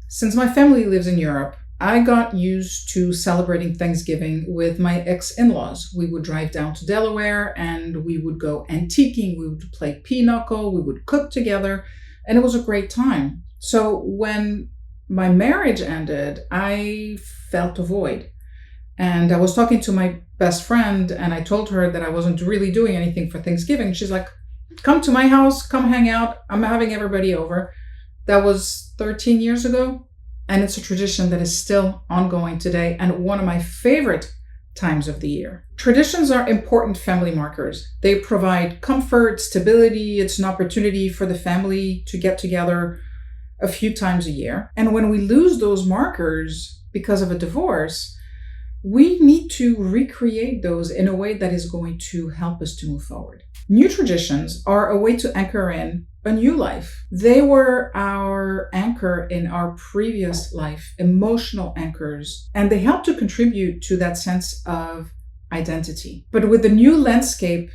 Since my family lives in Europe, I got used to celebrating Thanksgiving with my ex-in-laws. We would drive down to Delaware and we would go antiquing, we would play pinochle, we would cook together, and it was a great time. So when my marriage ended, I felt a void. And I was talking to my best friend and I told her that I wasn't really doing anything for Thanksgiving. She's like, come to my house, come hang out. I'm having everybody over. That was 13 years ago. And it's a tradition that is still ongoing today and one of my favorite times of the year. Traditions are important family markers. They provide comfort, stability. It's an opportunity for the family to get together a few times a year. And when we lose those markers because of a divorce, we need to recreate those in a way that is going to help us to move forward. New traditions are a way to anchor in a new life. They were our anchor in our previous life, emotional anchors, and they help to contribute to that sense of identity. But with the new landscape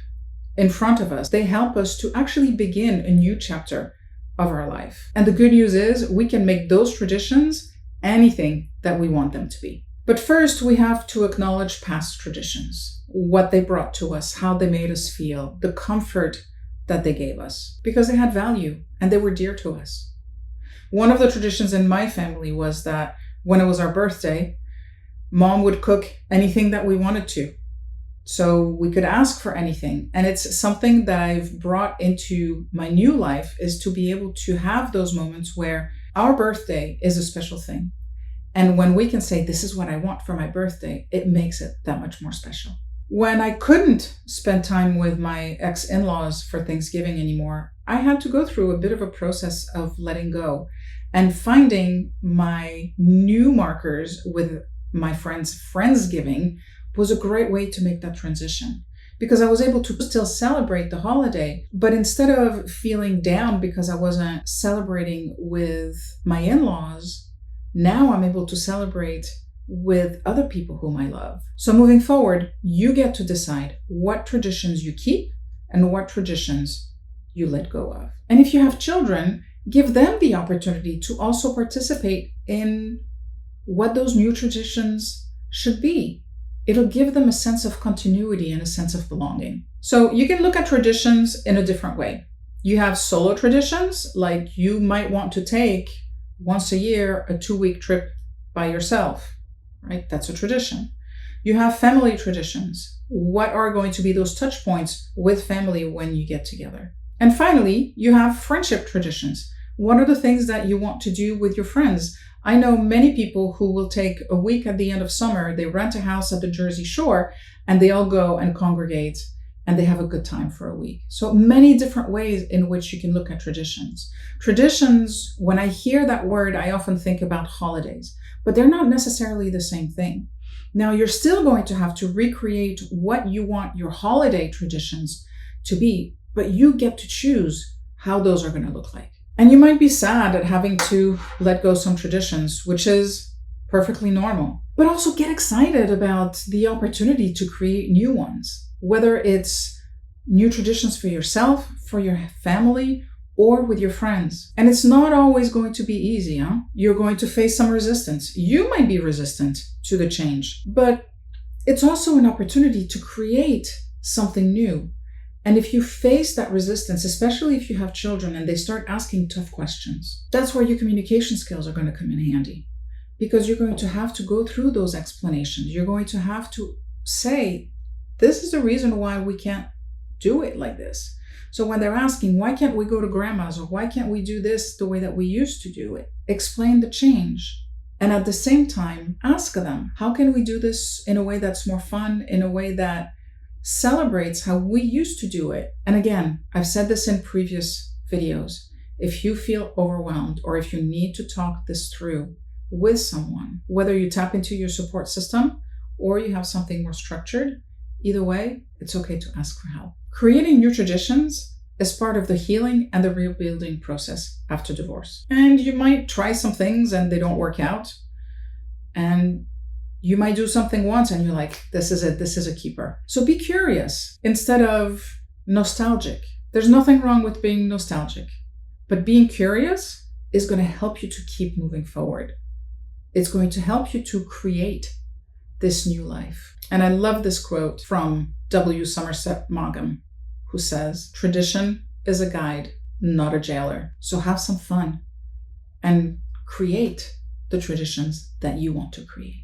in front of us, they help us to actually begin a new chapter of our life. And the good news is we can make those traditions anything that we want them to be. But first, we have to acknowledge past traditions, what they brought to us, how they made us feel, the comfort that they gave us, because they had value and they were dear to us. One of the traditions in my family was that when it was our birthday, Mom would cook anything that we wanted to. So we could ask for anything. And it's something that I've brought into my new life, is to be able to have those moments where our birthday is a special thing. And when we can say, this is what I want for my birthday, it makes it that much more special. When I couldn't spend time with my ex-in-laws for Thanksgiving anymore, I had to go through a bit of a process of letting go and finding my new markers with my friends' Friendsgiving was a great way to make that transition. Because I was able to still celebrate the holiday, but instead of feeling down because I wasn't celebrating with my in-laws, now I'm able to celebrate with other people whom I love. So moving forward, you get to decide what traditions you keep and what traditions you let go of. And if you have children, give them the opportunity to also participate in what those new traditions should be. It'll give them a sense of continuity and a sense of belonging. So you can look at traditions in a different way. You have solo traditions, like you might want to take once a year, a 2-week trip by yourself, right? That's a tradition. You have family traditions. What are going to be those touch points with family when you get together? And finally, you have friendship traditions. What are the things that you want to do with your friends? I know many people who will take a week at the end of summer, they rent a house at the Jersey Shore, and they all go and congregate, and they have a good time for a week. So many different ways in which you can look at traditions. Traditions, when I hear that word, I often think about holidays, but they're not necessarily the same thing. Now, you're still going to have to recreate what you want your holiday traditions to be, but you get to choose how those are going to look like. And you might be sad at having to let go some traditions, which is perfectly normal, but also get excited about the opportunity to create new ones. Whether it's new traditions for yourself, for your family, or with your friends. And it's not always going to be easy, huh? You're going to face some resistance. You might be resistant to the change, but it's also an opportunity to create something new. And if you face that resistance, especially if you have children and they start asking tough questions, that's where your communication skills are going to come in handy. Because you're going to have to go through those explanations. You're going to have to say, this is the reason why we can't do it like this. So when they're asking, why can't we go to grandma's, or why can't we do this the way that we used to do it? Explain the change. And at the same time, ask them, how can we do this in a way that's more fun, in a way that celebrates how we used to do it? And again, I've said this in previous videos. If you feel overwhelmed, or if you need to talk this through with someone, whether you tap into your support system or you have something more structured, either way, it's okay to ask for help. Creating new traditions is part of the healing and the rebuilding process after divorce. And you might try some things and they don't work out. And you might do something once and you're like, this is it, this is a keeper. So be curious instead of nostalgic. There's nothing wrong with being nostalgic, but being curious is going to help you to keep moving forward. It's going to help you to create this new life. And I love this quote from W. Somerset Maugham, who says, "Tradition is a guide, not a jailer." So have some fun and create the traditions that you want to create.